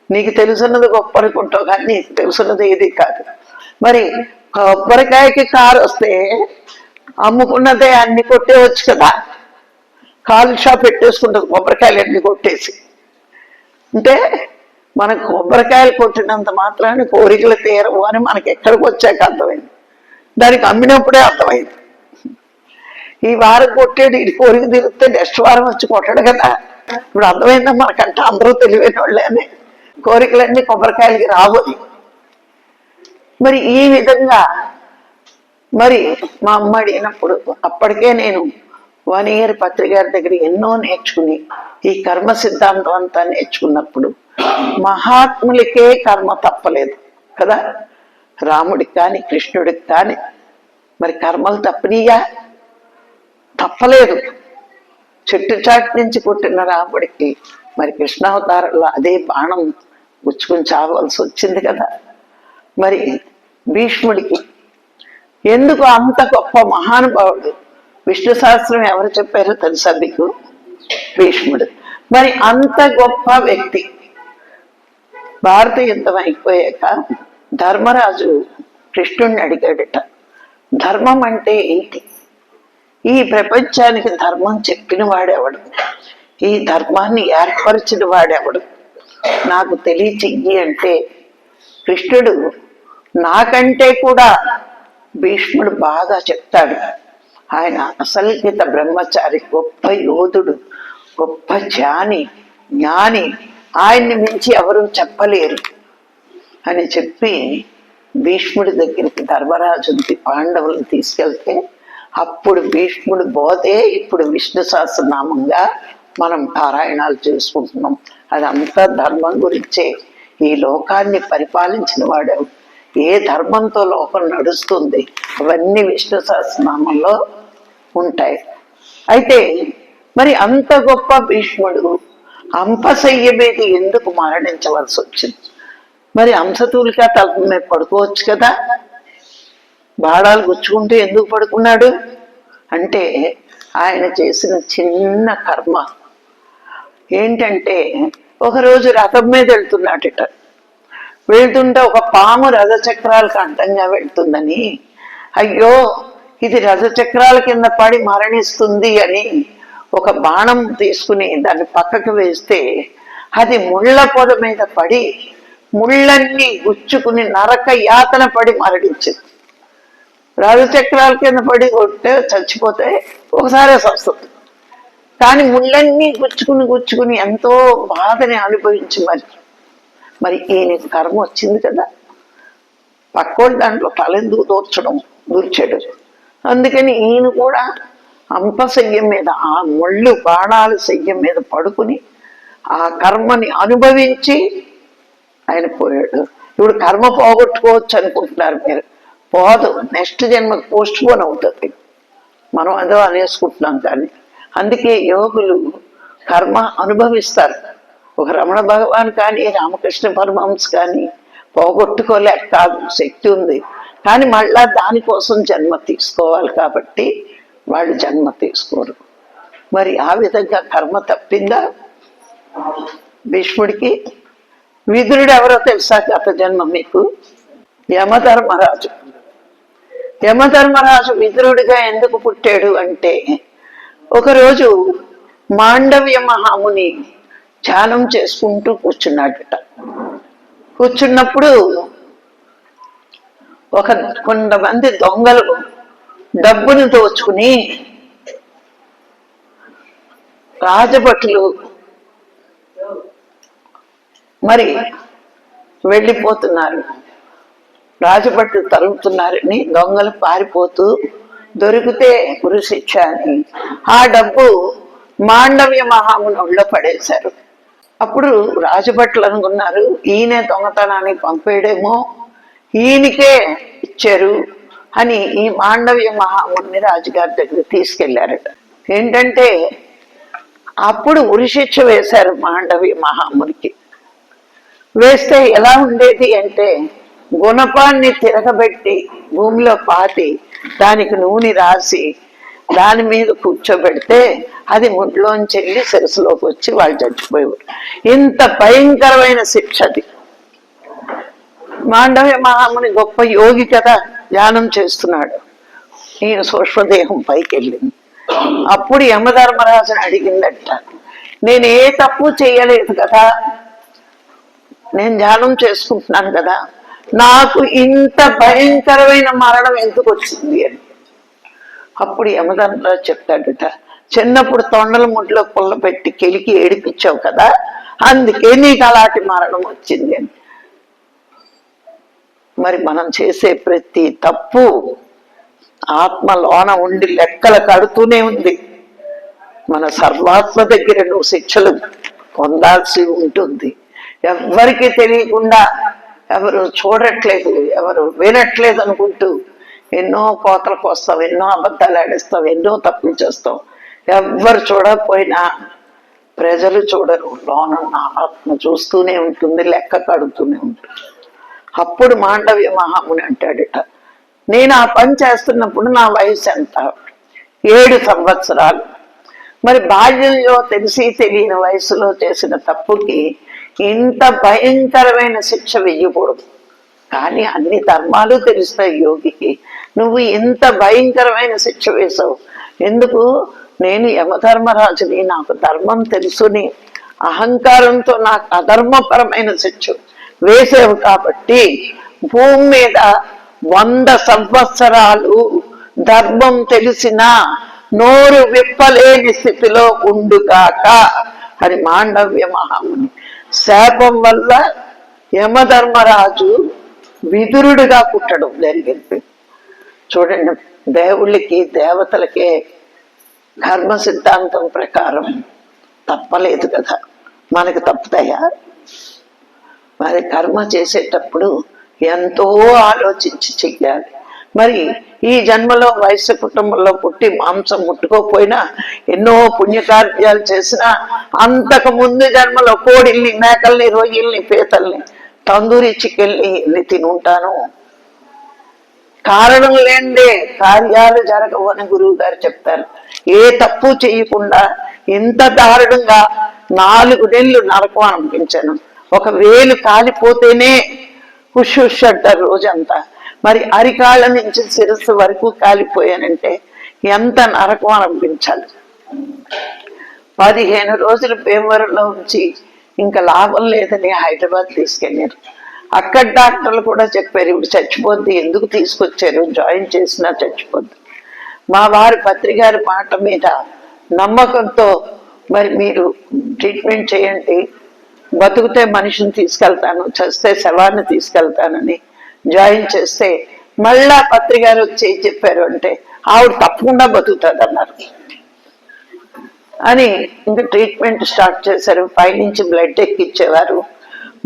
నీకు తెలుసున్నది గొప్ప అనుకుంటావు, కానీ నీకు తెలుసున్నది ఏది కాదు. మరి కొబ్బరికాయకి కారు వస్తే అమ్ముకున్నదే అన్ని కొట్టేవచ్చు కదా. కాలు షాప్ పెట్టేసుకుంటుంది కొబ్బరికాయలు అన్ని కొట్టేసి. అంటే మనకు కొబ్బరికాయలు కొట్టినంత మాత్రాన్ని కోరికలు తీరవు అని మనకి ఎక్కడికి వచ్చాక అర్థమైంది. దానికి అమ్మినప్పుడే అర్థమైంది. ఈ వారం కొట్టాడు, ఇది కోరిక తీరితే నెక్స్ట్ వారం వచ్చి కొట్టాడు కదా. ఇప్పుడు అర్థమైందా మనకంటే అందరూ తెలివైన వాళ్ళే అని. కోరికలన్నీ కొబ్బరికాయలకి రాబోయి. మరి ఈ విధంగా మరి మా అమ్మ అడిగినప్పుడు అప్పటికే నేను 1 year పత్రి గారి దగ్గర ఎన్నో నేర్చుకుని ఈ కర్మ సిద్ధాంతం అంతా నేర్చుకున్నప్పుడు మహాత్ములకే కర్మ తప్పలేదు కదా. రాముడికి కానీ కృష్ణుడికి కానీ మరి కర్మలు తప్పనియా? తప్పలేదు. చెట్టు చాటు నుంచి పుట్టిన రాముడికి మరి కృష్ణావతారంలో అదే బాణం గుచ్చుకుని చావలసి వచ్చింది కదా. మరి భీష్ముడికి ఎందుకు అంత గొప్ప మహానుభావుడు? విష్ణు సహస్రం ఎవరు చెప్పారో తెలుసా మీకు? భీష్ముడు. మరి అంత గొప్ప వ్యక్తి భారత యుద్ధం అయిపోయాక ధర్మరాజు కృష్ణుడిని అడిగాడట, ధర్మం అంటే ఏంటి? ఈ ప్రపంచానికి ధర్మం చెప్పిన వాడెవడు? ఈ ధర్మాన్ని ఏర్పరిచిన వాడెవడు? నాకు తెలియచెయ్యి అంటే కృష్ణుడు నాకంటే కూడా భీష్ముడు బాగా చెప్తాడు. ఆయన అసల్గిత బ్రహ్మచారి, గొప్ప యోధుడు, గొప్ప జ్ఞాని, ఆయన్ని మించి ఎవరూ చెప్పలేరు అని చెప్పి భీష్ముడి దగ్గరికి ధర్మరాజుని పాండవులను తీసుకెళ్తే అప్పుడు భీష్ముడు బోధే ఇప్పుడు విష్ణు సహస్రనామంగా మనం పారాయణాలు చేసుకుంటున్నాం. అదంతా ధర్మం గురించే. ఈ లోకాన్ని పరిపాలించిన వాడెవడు? ఏ ధర్మంతో లోకం నడుస్తుంది? అవన్నీ విష్ణు సహస్రనామంలో ఉంటాయి. అయితే మరి అంత గొప్ప భీష్ముడు అంపశయ్య మీద ఎందుకు మరణించవలసి వచ్చింది? మరి అంశతూలిక తల మీద పడుకోవచ్చు కదా. బాణాలు గుచ్చుకుంటూ ఎందుకు పడుకున్నాడు అంటే ఆయన చేసిన చిన్న కర్మ ఏంటంటే, ఒకరోజు రథం మీద వెళ్తున్నాడట. వెళ్తుంటే ఒక పాము రథచక్రాలకు అడ్డంగా వెళ్తుందని, అయ్యో ఇది రథచక్రాల కింద పడి మరణిస్తుంది అని ఒక బాణం తీసుకుని దాన్ని పక్కకు వేస్తే అది ముళ్ళ పొద మీద పడి ముళ్ళన్నీ గుచ్చుకుని నరక యాతన పడి మరణించింది. రథచక్రాల కింద పడి కొట్టే చచ్చిపోతే ఒకసారి వస్తుంది, కానీ ముళ్ళన్నీ గుచ్చుకుని ఎంతో బాధని అనుభవించి మరి ఈయనకి కర్మ వచ్చింది కదా. పక్కోళ్ళు దాంట్లో తలెందుకు దూర్చాడు. అందుకని ఈయన కూడా అంపశయ్యం మీద, ఆ ముళ్ళు బాణాల శయ్యం మీద పడుకుని ఆ కర్మని అనుభవించి ఆయన పోయాడు. ఇప్పుడు కర్మ పోగొట్టుకోవచ్చు అనుకుంటున్నారు మీరు, పోదు. నెక్స్ట్ జన్మకు పోస్ట్ పోన్ అవుతుంది. మనం అదో అనేసుకుంటున్నాం. కానీ అందుకే యోగులు కర్మ అనుభవిస్తారు. ఒక రమణ భగవాన్ కానీ రామకృష్ణ పరమహంస కానీ పోగొట్టుకోలేక కాదు, శక్తి ఉంది, కానీ మళ్ళా దానికోసం జన్మ తీసుకోవాలి కాబట్టి వాళ్ళు జన్మ తీసుకోరు. మరి ఆ విధంగా కర్మ తప్పిందా భీష్ముడికి? విదురుడు ఎవరో తెలుసా గత జన్మ మీకు? యమధర్మరాజు. యమధర్మరాజు విదురుడిగా ఎందుకు పుట్టాడు అంటే, ఒకరోజు మాండవ్య మహాముని ధ్యానం చేసుకుంటూ కూర్చున్నాడట. కూర్చున్నప్పుడు కొంతమంది దొంగలు డబ్బుని దోచుకుని రాజభటులు మరి వెళ్ళిపోతున్నారు. రాజభటులు తరుగుతున్నారని దొంగలు పారిపోతూ దొరికితే ఉరిశిక్ష అని ఆ డబ్బు మాండవ్య మహాముని ఒళ్ళో పడేశారు. అప్పుడు రాజభటులు అనుకున్నారు ఈయనే దొంగతనానికి పంపేయడేమో, ఈయనకే ఇచ్చారు అని ఈ మాండవ్య మహాముని రాజుగారి దగ్గర తీసుకెళ్లారట. ఏంటంటే అప్పుడు ఉరిశిక్ష వేశారు మాండవ్య మహామునికి. వేస్తే ఎలా ఉండేది అంటే, గుణపాన్ని తిరగబెట్టి భూమిలో పాతి దానికి నూనె రాసి దాని మీద కూర్చోబెడితే అది ముడ్లోంచి వెళ్ళి శిరస్సులోకి వచ్చి వాళ్ళు చచ్చిపోయేవారు. ఇంత భయంకరమైన శిక్ష అది. మాండవ్య మహాముని గొప్ప యోగి కదా, ధ్యానం చేస్తున్నాడు. ఈయన సూక్ష్మదేహం పైకి వెళ్ళింది. అప్పుడు యమధర్మరాజుని అడిగిందట, నేను ఏ తప్పు చేయలేదు కదా, నేను ధ్యానం చేసుకుంటున్నాను కదా, నాకు ఇంత భయంకరమైన మరణం ఎందుకు వచ్చింది అని. అప్పుడు యమధర్మరాజు చెప్తాడట, చిన్నప్పుడు తొండల ముడ్లో పుల్ల పెట్టి కెలికి ఏడిపించావు కదా, అందుకే నీకు అలాంటి మరణం వచ్చింది అని. మరి మనం చేసే ప్రతి తప్పు ఆత్మ లోన ఉండి లెక్కలు కడుతూనే ఉంది. మన సర్వాత్మ దగ్గర నువ్వు శిక్షలు పొందాల్సి ఉంటుంది. ఎవరికి తెలియకుండా, ఎవరు చూడట్లేదు, ఎవరు వినట్లేదు అనుకుంటూ ఎన్నో కోతలకు వస్తావు, ఎన్నో అబద్ధాలు ఆడేస్తావు, ఎన్నో తప్పులు చేస్తావు. ఎవ్వరు చూడకపోయినా ప్రజలు చూడరు, లోనున్న ఆత్మ చూస్తూనే ఉంటుంది, లెక్క కడుతూనే ఉంటుంది. అప్పుడు మాండవ్య మహాముని అంటాడట, నేను ఆ పని చేస్తున్నప్పుడు నా వయసు ఎంత? 7 సంవత్సరాలు. మరి బాల్యంలో తెలిసి తెలియని వయసులో చేసిన తప్పుకి ఇంత భయంకరమైన శిక్ష వెయ్యకూడదు. కానీ అన్ని ధర్మాలు తెలుస్తాయి యోగికి. నువ్వు ఇంత భయంకరమైన శిక్ష వేశావు ఎందుకు? నేను యమధర్మరాజుని, నాకు ధర్మం తెలుసుని అహంకారంతో నాకు అధర్మపరమైన శిక్ష వేసావు కాబట్టి భూమి మీద 100 సంవత్సరాలు ధర్మం తెలిసినా నోరు విప్పలేని స్థితిలో ఉండుగాక అని మాండవ్య మహాముని శాపం వల్ల యమధర్మరాజు విదురుడిగా పుట్టడం జరిగింది. చూడండి, దేవుళ్ళకి దేవతలకే కర్మ సిద్ధాంతం ప్రకారం తప్పలేదు కదా, మనకి తప్పుతాయా? మరి కర్మ చేసేటప్పుడు ఎంతో ఆలోచించి చెయ్యాలి. మరి ఈ జన్మలో వైశ్య కుటుంబంలో పుట్టి మాంసం ముట్టుకోపోయినా, ఎన్నో పుణ్యకార్యాలు చేసినా, అంతకు ముందు జన్మలో కోడిల్ని, మేకల్ని, రొయ్యల్ని, పీతల్ని, తందూరి చికెన్ని తిని ఉంటాను. కారణం లేందే కార్యాలు జరగవు అని గురువు గారు చెప్తారు. ఏ తప్పు చేయకుండా ఇంత దారుణంగా 4 నెలలు నరకం అనిపించాను. 1 వేలు కాలిపోతేనే హుష్ అంటారు రోజంతా. మరి అరికాళ్ళ నుంచి శిరస్సు వరకు కాలిపోయానంటే ఎంత నరకం అనిపించాలి. 15 రోజులు భీమవరంలో ఉంచి ఇంకా లాభం లేదని హైదరాబాద్ తీసుకెళ్ళారు. అక్కడ డాక్టర్లు కూడా చెప్పారు, ఇప్పుడు చచ్చిపోద్ది, ఎందుకు తీసుకొచ్చారు, జాయిన్ చేసినా చచ్చిపోద్ది. మా వారి పత్రికారి మాట మీద నమ్మకంతో మరి మీరు ట్రీట్మెంట్ చేయండి, బతుకుతే మనిషిని తీసుకెళ్తాను, చస్తే శవాన్ని తీసుకెళ్తానని జాయిన్ చేస్తే మళ్ళా పత్రికారు వచ్చి చెప్పారు అంటే ఆవిడ తప్పకుండా బతుకుతుంది అన్నారు అని ఇంకా ట్రీట్మెంట్ స్టార్ట్ చేశారు. పైనుంచి బ్లడ్ ఎక్కిచ్చేవారు.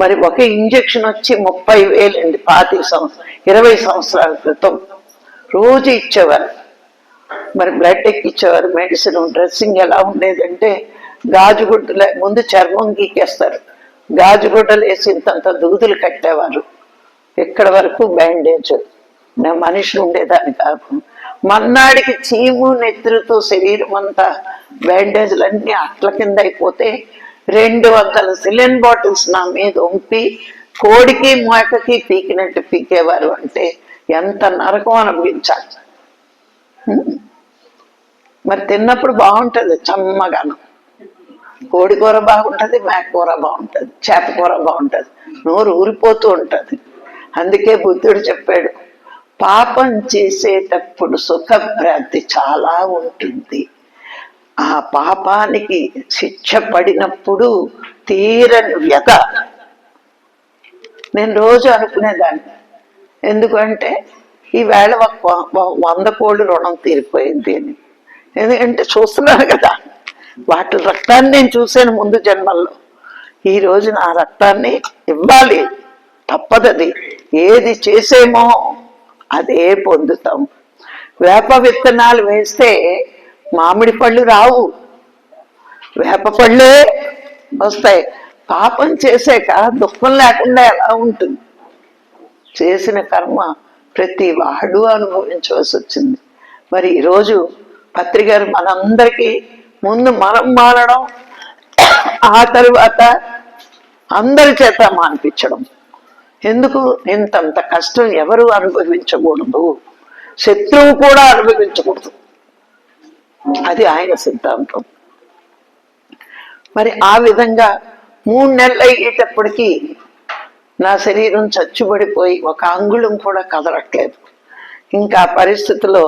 మరి ఒక ఇంజక్షన్ వచ్చి 30,000 అండి. 20 సంవత్సరాల క్రితం రోజు ఇచ్చేవారు. మరి బ్లడ్ ఎక్కిచ్చేవారు. మెడిసిన్, డ్రెస్సింగ్ ఎలా ఉండేదంటే గాజుగుడ్డలు ముందు చర్మం గీకేస్తారు, గాజుగుడ్డలు వేసి ఇంతంత దూదులు కట్టేవారు. ఇక్కడ వరకు బ్యాండేజ్. నా మనిషి ఉండేదాన్ని కాదు. మన్నాడికి చీము నెత్తురుతో శరీరం అంతా బ్యాండేజ్లన్నీ అట్ల కింద అయిపోతే 200 సిలిన్ బాటిల్స్ నా మీద ఉంపి కోడికి మేకకి పీకినట్టు పీకేవారు. అంటే ఎంత నరకం అనిపించాలి. మరి తిన్నప్పుడు బాగుంటుంది, చమ్మగాను. కోడి కూర బాగుంటుంది, మేక కూర బాగుంటుంది, చేప కూర బాగుంటుంది, నోరు ఊరిపోతూ ఉంటుంది. అందుకే బుద్ధుడు చెప్పాడు, పాపం చేసేటప్పుడు సుఖభ్రాంతి చాలా ఉంటుంది. ఆ పాపానికి శిక్ష పడినప్పుడు తీరని వ్యత. నేను రోజు అనుకునేదాన్ని, ఎందుకంటే ఈవేళ 100 కోళ్ళు రుణం తీరిపోయింది అని. ఎందుకంటే చూస్తున్నాను కదా, వాటి రక్తాన్ని నేను చూశాను ముందు జన్మల్లో. ఈరోజు నా రక్తాన్ని ఇవ్వాలి, తప్పదది. ఏది చేసేమో అదే పొందుతాం. వేప విత్తనాలు వేస్తే మామిడి పళ్ళు రావు, వేప పళ్ళే వస్తాయి. పాపం చేసాక దుఃఖం లేకుండా ఎలా ఉంటుంది? చేసిన కర్మ ప్రతి వాడు అనుభవించవలసి వచ్చింది. మరి ఈరోజు పత్రికారు మనందరికీ ముందు మనం మారడం, ఆ తరువాత అందరి చేత మానిపించడం. ఎందుకు? ఇంతంత కష్టం ఎవరు అనుభవించకూడదు, శత్రువు కూడా అనుభవించకూడదు. అది ఆయన సిద్ధాంతం. మరి ఆ విధంగా 3 నెలలు అయ్యేటప్పటికీ నా శరీరం చచ్చుబడిపోయి ఒక అంగుళం కూడా కదలట్లేదు. ఇంకా పరిస్థితిలో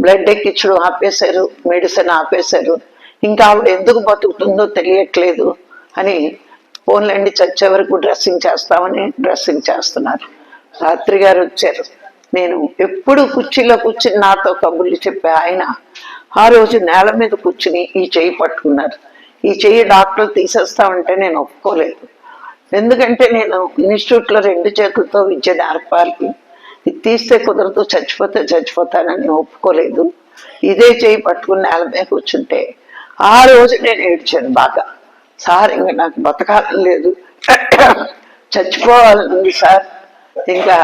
బ్లడ్ ఎక్కించడం ఆపేశారు, మెడిసిన్ ఆపేశారు. ఇంకా ఆవిడ ఎందుకు బతుకుతుందో తెలియట్లేదు అని ఫోన్లండి చచ్చే వరకు డ్రెస్సింగ్ చేస్తామని డ్రెస్సింగ్ చేస్తున్నారు. రాత్రి గారు వచ్చారు. నేను ఎప్పుడు కుర్చీలో కూర్చుని నాతో కబుర్లు చెప్పే ఆయన ఆ రోజు నేల మీద కూర్చుని ఈ చెయ్యి పట్టుకున్నారు. ఈ చెయ్యి డాక్టర్లు తీసేస్తామంటే నేను ఒప్పుకోలేదు. ఎందుకంటే నేను ఇన్స్టిట్యూట్లో 2 చేతులతో విద్య నేర్పాలి, ఇది తీస్తే కుదరదు, చచ్చిపోతానని ఒప్పుకోలేదు. ఇదే చేయి పట్టుకుని నేల మీద కూర్చుంటే ఆ రోజు నేను ఏడ్చాను బాగా. సార్ ఇంకా నాకు బతకాలని లేదు, చచ్చిపోవాలని సార్, ఇంకా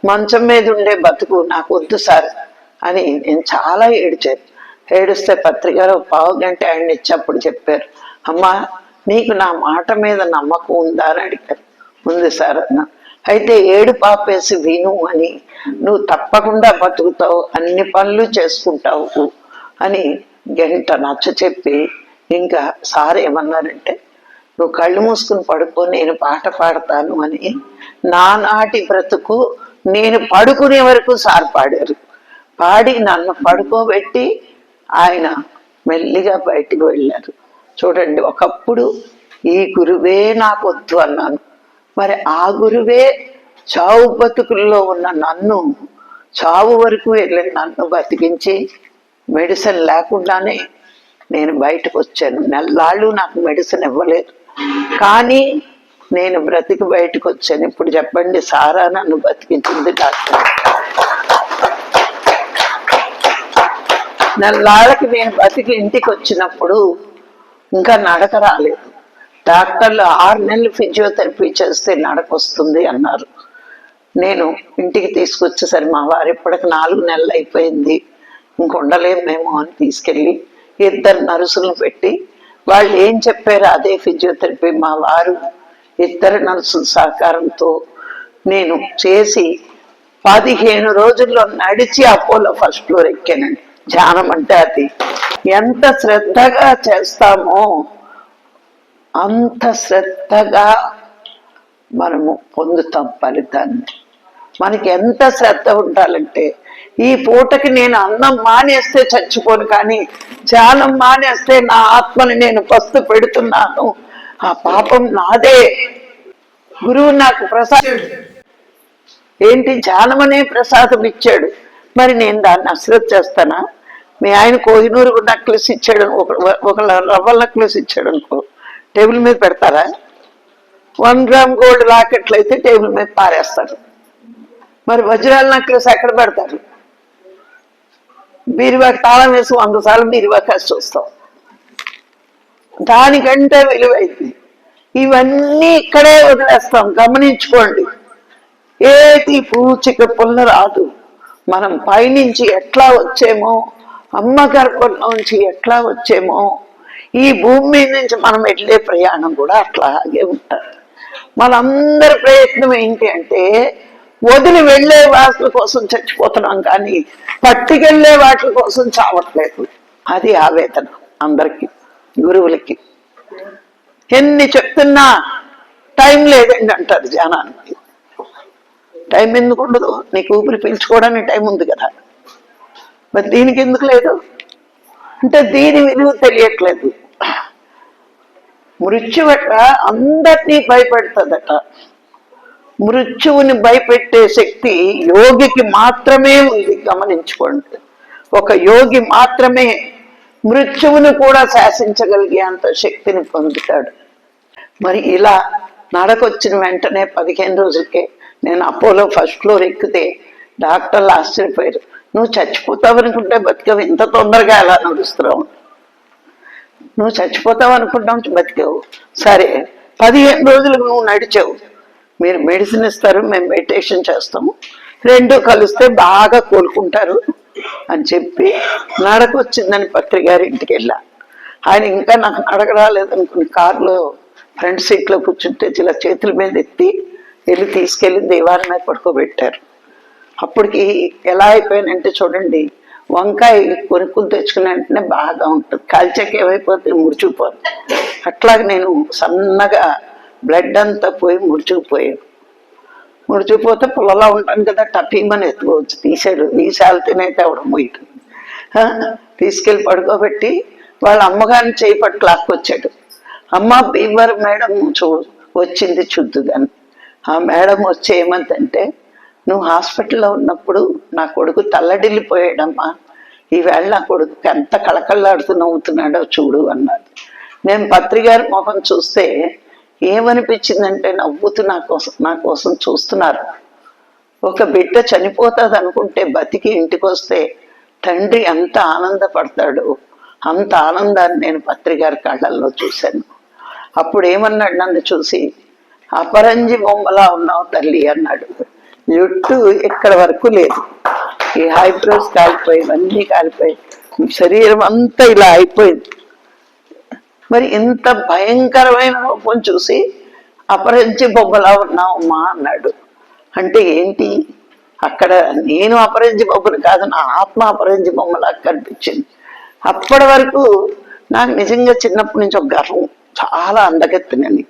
మంచం మీద ఉండే బతుకు నాకు వద్దు సార్ అని నేను చాలా ఏడ్చాను. ఏడుస్తే పత్రికలో 1/2 గంట ఆయన ఇచ్చి అప్పుడు చెప్పారు, అమ్మా నీకు నా మాట మీద నమ్మకం ఉందా అని అడిగారు. ఉంది సార్ అన్న. అయితే ఏడు పాపేసి విను అని, నువ్వు తప్పకుండా బతుకుతావు, అన్ని పనులు చేసుకుంటావు అని గంట నచ్చ చెప్పి, ఇంకా సార్ ఏమన్నారంటే నువ్వు కళ్ళు మూసుకుని పడుకో, నేను పాట పాడతాను అని నానాటి బ్రతుకు నేను పడుకునే వరకు సార్ పాడారు. పాడి నన్ను పడుకోబెట్టి ఆయన మెల్లిగా బయటికి వెళ్ళారు. చూడండి, ఒకప్పుడు ఈ గురువే నాకు వద్దు అన్నాను. మరి ఆ గురువే చావు బతుకుల్లో ఉన్న నన్ను, చావు వరకు వెళ్ళిన నన్ను బతికించి మెడిసిన్ లేకుండానే నేను బయటకు వచ్చాను. నెల్లాళ్ళు నాకు మెడిసిన్ ఇవ్వలేదు, కానీ నేను బ్రతికి బయటకు వచ్చాను. ఇప్పుడు చెప్పండి, సారా నన్ను బతికించింది డాక్టర్. నెల్లాళ్ళకి నేను బతికి ఇంటికి వచ్చినప్పుడు ఇంకా నడక రాలేదు. డాక్టర్లు 6 నెలలు ఫిజియోథెరపీ చేస్తే నడక వస్తుంది అన్నారు. నేను ఇంటికి తీసుకొచ్చేసరి మా వారు ఇప్పటికి 4 నెలలు అయిపోయింది, ఇంక ఉండలేమేమో అని తీసుకెళ్ళి 2 నర్సులను పెట్టి వాళ్ళు ఏం చెప్పారో అదే ఫిజియోథెరపీ మా వారు 2 నర్సుల సహకారంతో నేను చేసి 15 రోజుల్లో నడిచి అపోలో 1st ఫ్లోర్ ఎక్కానండి. ధ్యానం అంటే అది ఎంత శ్రద్ధగా చేస్తామో అంత శ్రద్ధగా మనము పొందుతాం ఫలితాన్ని. మనకి ఎంత శ్రద్ధ ఉండాలంటే, ఈ పూటకి నేను అన్నం మానేస్తే చచ్చిపోను, కానీ ధ్యానం మానేస్తే నా ఆత్మని నేను పస్తు పెడుతున్నాను, ఆ పాపం నాదే. గురువు నాకు ప్రసాదం ఏంటి, ధ్యానం అనే ప్రసాదం ఇచ్చాడు, మరి నేను దాన్ని అశ్రద్ధ చేస్తానా? మీ ఆయన కోహినూరు నెక్లెస్ ఇచ్చాడు, ఒక రవ్వల నెక్లెస్ ఇచ్చాడు అనుకో, టేబుల్ మీద పెడతారా? 1 గ్రామ్ గోల్డ్ లాకెట్లు అయితే టేబుల్ మీద పారేస్తారు. మరి వజ్రాల నెక్లెస్ ఎక్కడ పెడతారు? బీరువాకి తాళం వేసి 100 సార్లు బీరువాకి చూస్తాం. దానికంటే విలువైంది. ఇవన్నీ ఇక్కడే వదిలేస్తాం. గమనించుకోండి, ఏది పూచిక పుల్ల రాదు. మనం పైనుంచి ఎట్లా వచ్చేమో, అమ్మ గర్భంలోంచి ఎట్లా వచ్చేమో, ఈ భూమి మీద నుంచి మనం వెళ్ళే ప్రయాణం కూడా అట్లాగే ఉంటుంది. మనందరి ప్రయత్నం ఏంటి అంటే, వదిలి వెళ్ళే వాటి కోసం చచ్చిపోతున్నాం, కానీ పట్టుకెళ్ళే వాటి కోసం చావట్లేదు. అది ఆవేదన అందరికీ. గురువులకి ఎన్ని చెప్తున్నా టైం లేదండి అంటారు జనానికి. టైం ఎందుకు ఉండదు? నీకు ఊపిరి పీల్చుకోవడానికి టైం ఉంది కదా, మరి దీనికి ఎందుకు లేదు అంటే దీని విలువ తెలియట్లేదు. మృత్యువట అందరినీ భయపెడుతుందట. మృత్యువుని భయపెట్టే శక్తి యోగికి మాత్రమే ఉంది. గమనించుకోండి, ఒక యోగి మాత్రమే మృత్యువును కూడా శాసించగలిగే అంత శక్తిని పొందుతాడు. మరి ఇలా నడకొచ్చిన వెంటనే 15 రోజులకే నేను అపోలో 1st ఫ్లోర్ ఎక్కితే డాక్టర్లు ఆశ్చర్యపోయారు. నువ్వు చచ్చిపోతావు అనుకుంటే బతికావు, ఇంత తొందరగా ఎలా నడుస్తున్నావు? నువ్వు చచ్చిపోతావు అనుకుంటావు, బతికావు. సరే, 15 రోజులకు నువ్వు నడిచావు. మీరు మెడిసిన్ ఇస్తారు, మేము మెడిటేషన్ చేస్తాము, 2 కలిస్తే బాగా కోలుకుంటారు. అని చెప్పి నడకొచ్చిందని పత్రి గారి ఇంటికి వెళ్ళా. ఆయన ఇంకా నాకు నడక రాలేదనుకుని కారులో ఫ్రంట్ సీట్లో కూర్చుంటే ఇలా చేతుల మీద ఎత్తి వెళ్ళి తీసుకెళ్ళి దేవాలయం మీద పడుకోబెట్టారు. అప్పటికి ఎలా అయిపోయానంటే చూడండి, వంకాయ కొనుక్కుని తెచ్చుకునే వెంటనే బాగా ఉంటుంది, కాల్చాక ఏమైపోతే ముడుచుకుపోతుంది. అట్లాగే నేను సన్నగా బ్లడ్ అంతా పోయి ముడుచుకుపోయాను. ముడిచిపోతే పుల్లలో ఉంటాను కదా, టపీమని ఎత్తుకోవచ్చు. తీసాడు, ఈసారి తినైతే అవడం పోయి తీసుకెళ్ళి పడుకోబెట్టి వాళ్ళ అమ్మగారిని చేయి పట్టు లాక్కొచ్చాడు. అమ్మ బీవర్ మేడం వచ్చింది చుద్దుగాని. ఆ మేడం వచ్చి ఏమంతంటే, నువ్వు హాస్పిటల్లో ఉన్నప్పుడు నా కొడుకు తల్లడిల్లిపోయాడమ్మా, ఈవేళ నా కొడుకు ఎంత కళకళలాడుతూ నవ్వుతున్నాడో చూడు అన్నాడు. నేను పత్రికారి ముఖం చూస్తే ఏమనిపించిందంటే, నవ్వుతూ నా కోసం చూస్తున్నారు. ఒక బిడ్డ చనిపోతుంది అనుకుంటే బతికి ఇంటికి వస్తే తండ్రి ఎంత ఆనందపడతాడో అంత ఆనందాన్ని నేను పత్రికారి కళ్ళల్లో చూశాను. అప్పుడు ఏమన్నాడు నన్ను చూసి, అపరంజి బొమ్మలా ఉన్నావు తల్లి అన్నాడు. జుట్టు ఇక్కడ వరకు లేదు, ఈ హైబ్రోస్ కాలిపోయి అన్నీ కాలిపోయి శరీరం అంతా ఇలా అయిపోయింది. మరి ఇంత భయంకరమైన రూపం చూసి అపరంజి బొమ్మలా ఉన్నావమ్మా అన్నాడు. అంటే ఏంటి, అక్కడ నేను అపరంజి బొమ్మను కాదు, నా ఆత్మ అపరంజి బొమ్మలా కనిపించింది. అప్పటి వరకు నాకు నిజంగా చిన్నప్పటి నుంచి ఒక గర్వం, చాలా అందగెత్తినని,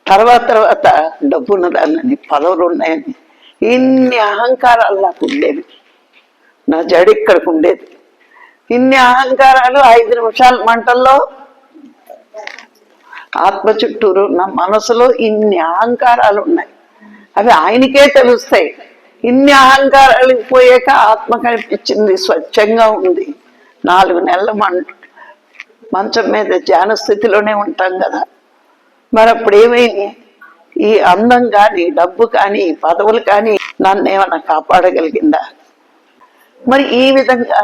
తర్వాత డబ్బున్నదాన్ని, పదవులు ఉన్నాయని, ఇన్ని అహంకారాలు నాకు ఉండేవి. నా జడి ఇక్కడికి ఉండేది. ఇన్ని అహంకారాలు 5 నిమిషాల మంటల్లో ఆత్మ చుట్టూరు నా మనసులో ఇన్ని అహంకారాలు ఉన్నాయి. అవి ఆయనకే తెలుస్తాయి. ఇన్ని అహంకారాలు పోయాక ఆత్మ కనిపించింది, స్వచ్ఛంగా ఉంది. 4 నెలలు మంచం మీద ధ్యాన స్థితిలోనే ఉంటాం కదా. మరి అప్పుడు ఏమైంది, ఈ అందం కానీ, డబ్బు కానీ, పదవులు కానీ నన్ను ఏమన్నా కాపాడగలిగిందా? మరి ఈ విధంగా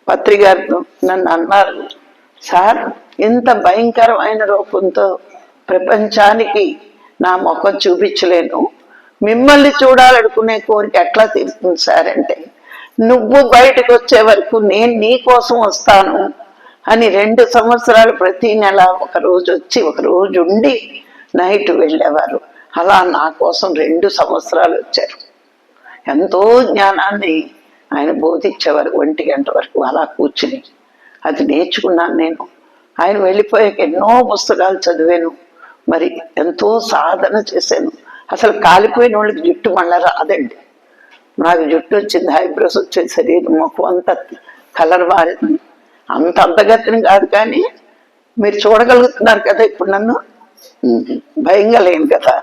పత్రికారు నన్ను అన్నారు, సార్ ఇంత భయంకరమైన రూపంతో ప్రపంచానికి నా ముఖం చూపించలేను, మిమ్మల్ని చూడాలనుకునే కోరిక ఎట్లా తీరుతుంది సార్ అంటే, నువ్వు బయటకు వచ్చే వరకు నేను నీ కోసం వస్తాను అని 2 సంవత్సరాలు ప్రతి నెల ఒక రోజు వచ్చి ఒక రోజు ఉండి నైట్ వెళ్ళేవారు. అలా నా కోసం 2 సంవత్సరాలు వచ్చారు. ఎంతో జ్ఞానాన్ని ఆయన బోధించేవారు 1 గంట వరకు అలా కూర్చుని. అది నేర్చుకున్నాను నేను. ఆయన వెళ్ళిపోయాక ఎన్నో పుస్తకాలు చదివాను, మరి ఎంతో సాధన చేశాను. అసలు కాలిపోయిన వాళ్ళకి జుట్టు మళ్ళీ రాదండి. నాకు జుట్టు వచ్చింది, హైబ్రోస్ వచ్చేది, శరీరం మొక్క అంత కలర్ మారింది. అంత అంతగతిని కాదు, కానీ మీరు చూడగలుగుతున్నారు కదా ఇప్పుడు నన్ను, భయంగా లేను కదా,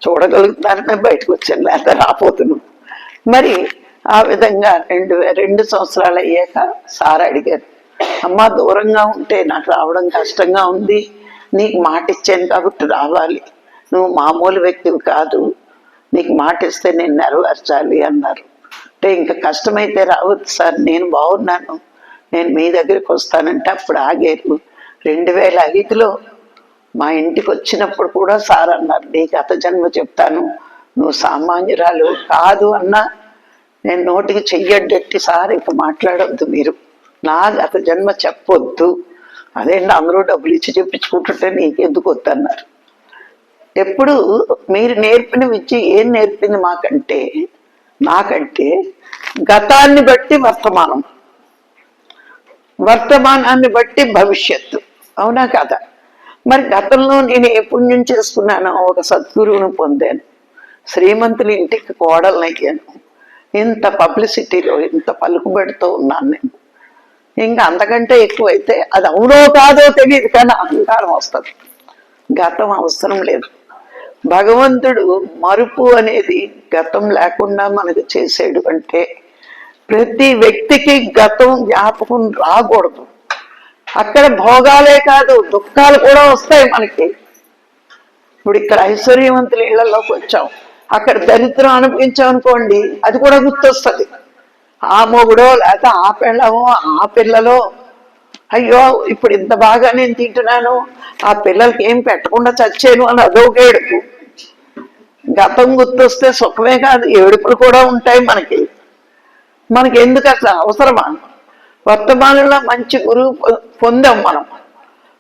చూడగలుగుతున్నారనే బయటకు వచ్చాను, లేకపోతే రాపోతున్నాను. మరి ఆ విధంగా 2 సంవత్సరాలు అయ్యాక సార్ అడిగారు, అమ్మ దూరంగా ఉంటే నాకు రావడం కష్టంగా ఉంది, నీకు మాట ఇచ్చాను కాబట్టి రావాలి, నువ్వు మామూలు వ్యక్తివి కాదు, నీకు మాట ఇస్తే నేను నెరవేర్చాలి అన్నారు. అంటే ఇంకా కష్టమైతే రావద్దు సార్, నేను బాగున్నాను, నేను మీ దగ్గరికి వస్తానంటే అప్పుడు ఆగారు. 2005లో మా ఇంటికి వచ్చినప్పుడు కూడా సార్ అన్నారు, నీ గత జన్మ చెప్తాను, నువ్వు సామాన్యురాలు కాదు అన్నా నేను నోటికి చెయ్యడ్డెట్టి, సార్ ఇక మాట్లాడవద్దు, మీరు నా గత జన్మ చెప్పొద్దు, అదేంటి అందరూ డబ్బులు ఇచ్చి చెప్పించుకుంటుంటే నీకెందుకు వద్దన్నారు. ఎప్పుడు మీరు నేర్పిన విద్య ఏం నేర్పింది నాకంటే గతాన్ని బట్టి వర్తమానం, వర్తమానాన్ని బట్టి భవిష్యత్తు, అవునా కదా. మరి గతంలో నేను ఏ పుణ్యం చేసుకున్నానో, ఒక సద్గురువును పొందాను, శ్రీమంతుని ఇంటికి కోడలనయ్యాను, ఇంత పబ్లిసిటీలో ఇంత పలుకుబడితో ఉన్నాను నేను. ఇంకా అంతకంటే ఎక్కువైతే అది అవునో కాదో తెలియదు, కానీ అహంకారం వస్తుంది. గతం అవసరం లేదు. భగవంతుడు మరుపు అనేది గతం లేకుండా మనకు చేసాడు అంటే, ప్రతి వ్యక్తికి గతం జ్ఞాపకం రాకూడదు. అక్కడ భోగాలే కాదు, దుఃఖాలు కూడా వస్తాయి మనకి. ఇప్పుడు ఇక్కడ ఐశ్వర్యవంతుల ఇళ్లలోకి వచ్చాం, అక్కడ దరిద్రం అనిపించామనుకోండి, అది కూడా గుర్తొస్తుంది. ఆ మొగుడో లేకపోతే ఆ పిల్లమో ఆ పిల్లలో, అయ్యో ఇప్పుడు ఇంత బాగా నేను తింటున్నాను, ఆ పిల్లలకి ఏం పెట్టకుండా చచ్చాను అని అదొక ఏడుపు. గతం గుర్తొస్తే సుఖమే కాదు, ఏడుపులు కూడా ఉంటాయి మనకి. మనకి ఎందుకు అసలు అవసరమా? వర్తమానంలో మంచి గురువు పొందాం మనం.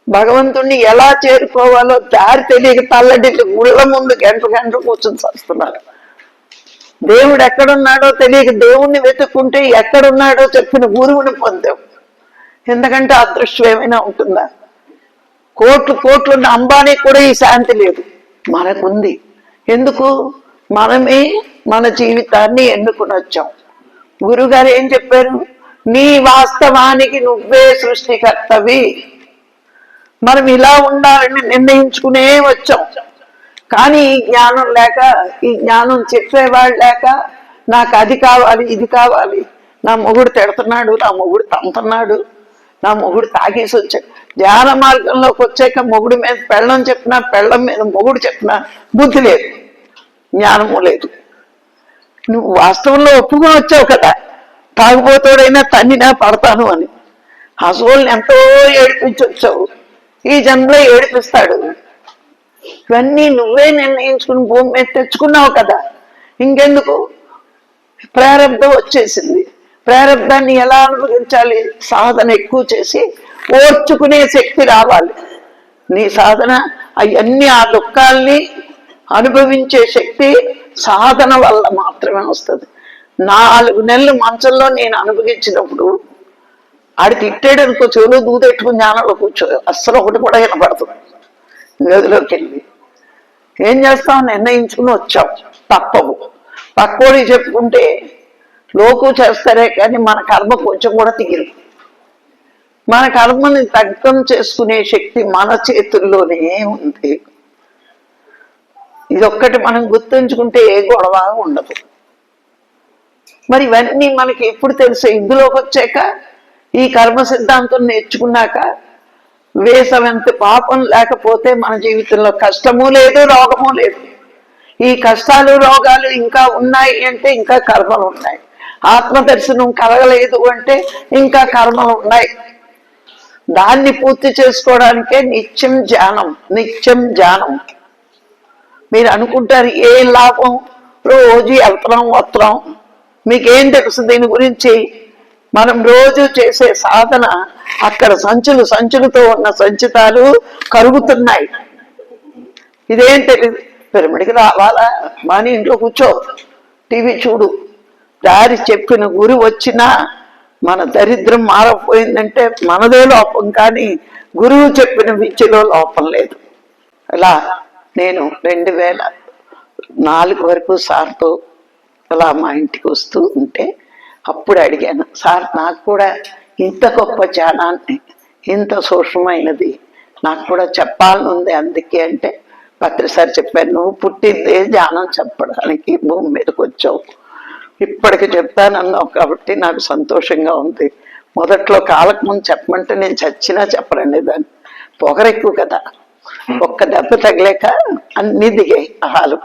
భగవంతుణ్ణి ఎలా చేరుకోవాలో దారి తెలియక తల్లడిల్లి గుళ్ళ ముందు గంటలు కూర్చొని వస్తున్నారు. దేవుడు ఎక్కడున్నాడో తెలియక దేవుణ్ణి వెతుక్కుంటే ఎక్కడున్నాడో చెప్పిన గురువుని పొందాం. ఎందుకంటే అదృష్టం ఏమైనా ఉంటుందా? కోట్లున్న అంబానీ కూడా ఈ శాంతి లేదు, మనకుంది. ఎందుకు? మనమే మన జీవితాన్ని ఎన్నుకుని వచ్చాం. గురుగారు ఏం చెప్పారు? నీ వాస్తవానికి నువ్వే సృష్టికర్తవి. మనం ఇలా ఉండాలని నిర్ణయించుకునే వచ్చాం. కానీ ఈ జ్ఞానం లేక, ఈ జ్ఞానం చెప్పేవాళ్ళు లేక, నాకు అది కావాలి, ఇది కావాలి, నా మొగుడు తిడుతున్నాడు, నా మొగుడు తంతున్నాడు, నా మొగుడు తాగేసి వచ్చాడు. ధ్యాన మార్గంలోకి వచ్చాక మొగుడు మీద పెళ్ళం చెప్పినా, పెళ్ళం మీద మొగుడు చెప్పినా బుద్ధి లేదు, జ్ఞానము లేదు. నువ్వు వాస్తవంలో ఒప్పుకొని వచ్చావు కదా, తాగుబోతోడైనా తన్నినా పడతాను అని. అసోళ్ళని ఎంతో ఏడిపించి వచ్చావు, ఈ జన్మలో ఏడిపిస్తాడు. ఇవన్నీ నువ్వే నిర్ణయించుకుని భూమి మీద తెచ్చుకున్నావు కదా, ఇంకెందుకు? ప్రారంధం వచ్చేసింది. ప్రారంధాన్ని ఎలా అనుభవించాలి? సాధన ఎక్కువ చేసి ఓర్చుకునే శక్తి రావాలి. నీ సాధన అవన్నీ, ఆ దుఃఖాల్ని అనుభవించే శక్తి సాధన వల్ల మాత్రమే వస్తుంది. 4 నెలలు మంచంలో నేను అనుభవించినప్పుడు ఆడి తిట్టాడు అనుకో, చెవులో దూదెట్టుకుని జ్ఞానంలో కూర్చో, అస్సలు ఒకటి కూడా వినపడుతుంది. గదిలోకి వెళ్ళి ఏం చేస్తాం? నిర్ణయించుకుని వచ్చాం, తప్పవు. పక్కోడికి చెప్పుకుంటే లోకు చేస్తారే కానీ మన కర్మ కొంచెం కూడా తీయరు. మన కర్మని తగ్గం చేసుకునే శక్తి మన చేతుల్లోనే ఉంది. ఇదొక్కటి మనం గుర్తుంచుకుంటే ఏ గొడవ ఉండదు. మరి ఇవన్నీ మనకి ఎప్పుడు తెలుసు? ఇందులోకి వచ్చాక, ఈ కర్మ సిద్ధాంతం నేర్చుకున్నాక. వేసవంత పాపం లేకపోతే మన జీవితంలో కష్టము లేదు, రోగము లేదు. ఈ కష్టాలు రోగాలు ఇంకా ఉన్నాయి అంటే ఇంకా కర్మలు ఉన్నాయి. ఆత్మదర్శనం కలగలేదు అంటే ఇంకా కర్మలు ఉన్నాయి. దాన్ని పూర్తి చేసుకోవడానికే నిత్యం ధ్యానం, నిత్యం ధ్యానం. మీరు అనుకుంటారు ఏ లాభం, రోజు వెళ్తున్నాం వస్తున్నాం, మీకేం తెలుసు దీని గురించి? మనం రోజు చేసే సాధన అక్కడ సంచులతో ఉన్న సంచితాలు కరుగుతున్నాయి. ఇదేం తెలియదు. పిరమిడికి రావాలా? మాని ఇంట్లో కూర్చో, టీవీ చూడు. దారి చెప్పిన గురి వచ్చినా మన దరిద్రం మారపోయిందంటే మనదే లోపం, కానీ గురువు చెప్పిన విద్యలో లోపం లేదు. అలా నేను 2004 వరకు సార్తో అలా మా ఇంటికి వస్తూ ఉంటే అప్పుడు అడిగాను, సార్ నాకు కూడా ఇంత గొప్ప ధ్యానాన్ని, ఇంత సూక్ష్మమైనది నాకు కూడా చెప్పాలని ఉంది, అందుకే అంటే పత్రిసారి చెప్పాను, నువ్వు పుట్టిందే ధ్యానం చెప్పడానికి, భూమి మీదకి వచ్చావు, ఇప్పటికి చెప్తానన్నావు కాబట్టి నాకు సంతోషంగా ఉంది. మొదట్లో కాలకు ముందు చెప్పమంటే నేను చచ్చినా చెప్పరండి, దాన్ని పొగరెక్కువ కదా. ఒక్క దెబ్బ తగిలేక అన్ని దిగాయి హాలు.